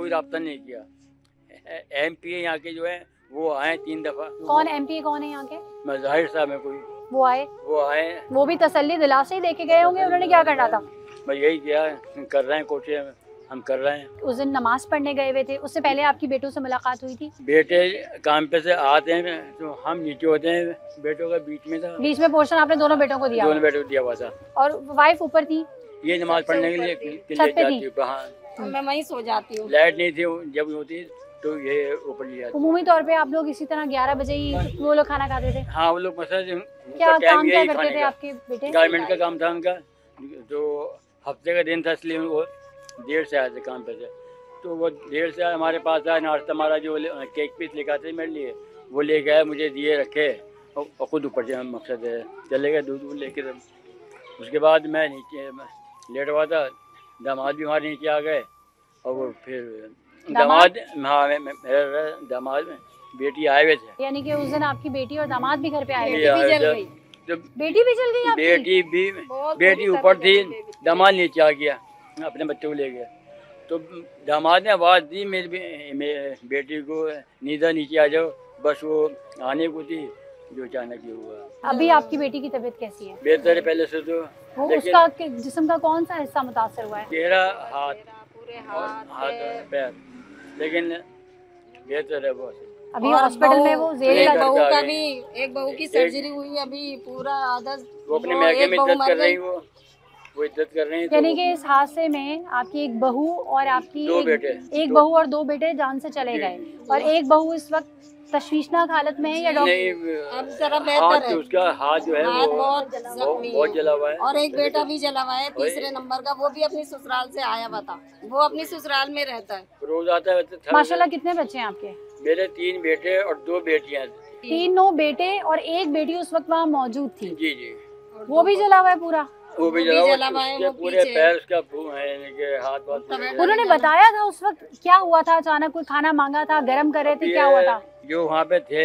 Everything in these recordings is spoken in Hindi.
कोई राब्ता नहीं किया। MP यहाँ के जो है वो आए 3 दफा। कौन MP कौन है यहाँ के? मज़ाहिर साहब है कोई, वो आए वो भी तसल्ली दिलासे ही देके गए होंगे। उन्होंने क्या करना था? मैं यही किया, कर रहे हैं कोशिश हम कर रहे हैं। उस दिन नमाज पढ़ने गए हुए थे, उससे पहले आपकी बेटों से मुलाकात हुई थी? बेटे काम पे से आते हैं तो हम नीचे होते हैं, बेटों का बीच में था। बीच में पोर्शन आपने दोनों बेटों को दिया? दोनों बेटों को दिया हुआ था। और वाइफ ऊपर थी? ये नमाज पढ़ने के लिए छत पे थी? मैं वहीं सो जाती हूँ। लाइट नहीं थी जब होती तो ये ऊपर लिया। उमूमी तौर पे आप लोग इसी तरह 11 बजे ही वो लोग खाना खाते थे? हाँ, वो लोग मसला क्या काम क्या करते थे आपके बेटे? गारमेंट का काम था उनका, जो हफ्ते का दिन था, इसलिए वो देर से आए थे काम पे से। तो वो देर से हमारे पास आया, नाश्ता हमारा जो केक पीस लेकर थे मेरे लिए, वो लेके आए, मुझे दिए, रखे और खुद ऊपर से मकसद है चले गए दूध लेके। उसके बाद मैं नीचे लेट हुआ था, दामाद भी हमारे नीचे आ गए और वो फिर दामाद, हाँ मेरे दामाद में बेटी आए हुए थे। यानी कि उस दिन आपकी बेटी और दामाद भी घर पे आए? बेटी भी चल गई? बेटी ऊपर थी, दामाद नीचे आ गया, अपने बच्चों को ले गया। तो दामाद ने आवाज़ दी मेरी बेटी को, नीदा नीचे आ जाओ, बस वो आने को थी, जो अचानक ही हुआ। अभी आपकी बेटी की तबीयत कैसी है? बेहतर है पहले से तो। वो उसका जिस्म का कौन सा हिस्सा मुतासर हुआ है? चेहरा, हाथ पैर, लेकिन बेहतर है बहुत। अभी हॉस्पिटल में वो एक बहू की सर्जरी हुई अभी, पूरा आधा वो अपने मैके में इज्जत कर रही, वो इज्जत कर रही है। यानी कि इस हादसे में आपकी एक बहू और आपकी एक बहू और 2 बेटे जान से चले गए, और एक बहू इस वक्त तशवीशनाक हालत में है या डॉक्टर? अब जरा बेहतर है, उसका हाथ जो है वो बहुत जला हुआ है, और एक बेटा भी जला हुआ है 3रे नंबर का, वो भी अपनी ससुराल से आया हुआ था, वो अपनी ससुराल में रहता है, रोज आता है। माशाल्लाह। कितने बच्चे हैं आपके? मेरे 3 बेटे और 2 बेटियां। 3 बेटे और एक बेटी उस वक्त वहाँ मौजूद थी? जी जी। वो भी जला हुआ है पूरा? वो भी जला हुआ है, पूरे पैर, उसका हाथ। उन्होंने बताया था उस वक्त क्या हुआ था? अचानक कोई खाना मांगा था, गरम कर रहे थे, क्या हुआ था? जो वहाँ पे थे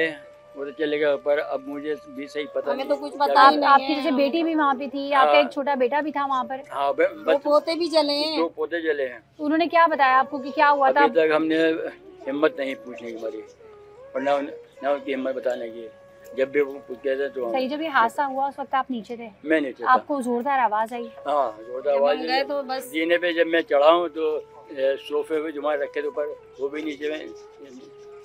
वो तो चले गए ऊपर, अब मुझे भी सही पता हमें तो कुछ पता ही नहीं है। आपकी जैसे बेटी भी वहाँ पे थी, आपका एक छोटा बेटा भी था वहाँ पर? हाँ, वो पोते भी जले हैं। 2 पोते जले हैं। उन्होंने क्या बताया आपको कि क्या हुआ था? अभी तक हमने हिम्मत नहीं पूछने की हमारी, और ना उनकी हिम्मत बताने की। जब भी वो पूछते थे तो सही, जब ये हादसा हुआ उस वक्त आप नीचे थे? मैं नीचे था। आपको जोरदार आवाज आई? हाँ, जोरदार आवाज आई। तो बस जीने पे जब मैं चढ़ा हूँ तो सोफे पे जुमा रखे थे ऊपर, वो भी नीचे में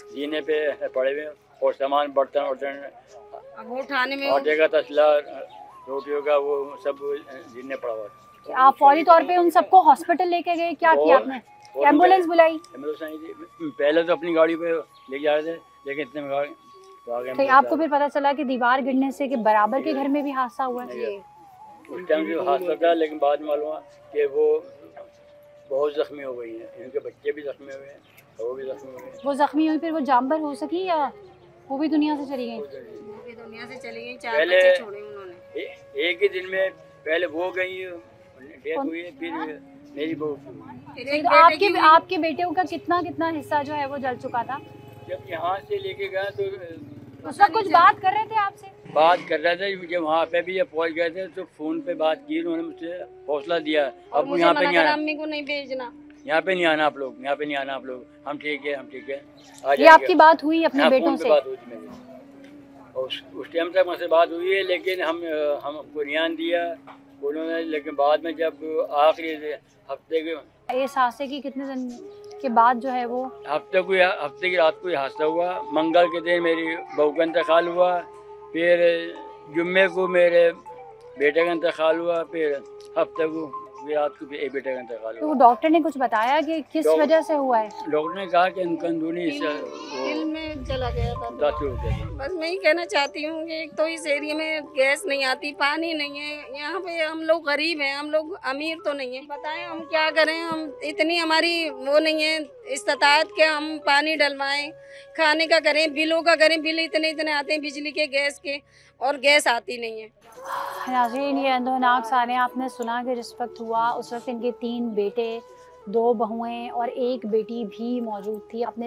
जीने पे पड़े हुए, और सामान बर्तन वो उठाने में, आटे का तसला, रोटियों का, वो सब जीने पड़ा हुआ। आप फौरी तौर पे उन सबको हॉस्पिटल लेके गए? क्या किया आपने? एम्बुलेंस बुलाई? पहले तो अपनी गाड़ी पे ले जा रहे थे, लेकिन इतने में तो आपको फिर पता चला कि दीवार गिरने से कि बराबर के घर में भी हादसा हुआ है? उस टाइम जो हादसा था, लेकिन बाद में मालूम हुआ कि वो बहुत जख्मी हो गई है, इनके बच्चे भी जख्मी हुए हैं, वो भी जख्मी हुए हैं। वो जख्मी हुई, फिर वो जामबर हो सकी या वो भी दुनिया से चली गई? दुनिया से चली गई, 4 बच्चे छोड़े उन्होंने। एक ही दिन में पहले वो गई, डेथ हुई, फिर मेरी बहू। तो आपके बेटे का कितना हिस्सा जो है वो जल चुका था? जब यहाँ से लेके गए तो उस वक्त कुछ बात कर रहे थे आपसे? बात कर रहे थे, जब वहाँ पे भी जब पहुँच गए थे तो फोन पे बात की, उन्होंने मुझसे हौसला दिया, अब यहाँ पे नहीं आना, अम्मी को नहीं भेजना, यहाँ पे नहीं आना आप लोग, यहाँ पे नहीं आना आप लोग, हम ठीक है, हम ठीक है। ये आपकी बात हुई अपने बेटों से? बात हुई थी मेरी, और उस टाइम तक मुझसे बात हुई है, लेकिन हमको ध्यान दिया उन्होंने, लेकिन बाद में जब आखिरी हफ्ते के, इस हादसे की कितने दिन के बाद जो है वो? हफ्ते की रात को हादसा हुआ। मंगल के दिन मेरी बहू का इंतकाल हुआ, फिर जुम्मे को मेरे बेटे का इंतकाल हुआ, फिर हफ्ते को रात को एक बेटे का इंतकाल हुआ। तो डॉक्टर ने कुछ बताया कि किस वजह से हुआ है? डॉक्टर ने कहा कि उनका अंदरूनी दिल में चला गया था। बस मैं ही कहना चाहती हूँ कि एक तो इस एरिया में गैस नहीं आती, पानी नहीं है, यहाँ पे हम लोग गरीब हैं, हम लोग अमीर तो नहीं है, बताएं हम क्या करें? हम इतनी हमारी वो नहीं है इस्ताअत के हम पानी डलवाएं, खाने का करें, बिलों का करें, बिल इतने आते हैं बिजली के, गैस के, और गैस आती नहीं है। नाज़रीन, ये अंदरनाक साने आपने सुना कि जिस वक्त हुआ उस वक्त इनके 3 बेटे, 2 बहुएं और 1 बेटी भी मौजूद थी। अपने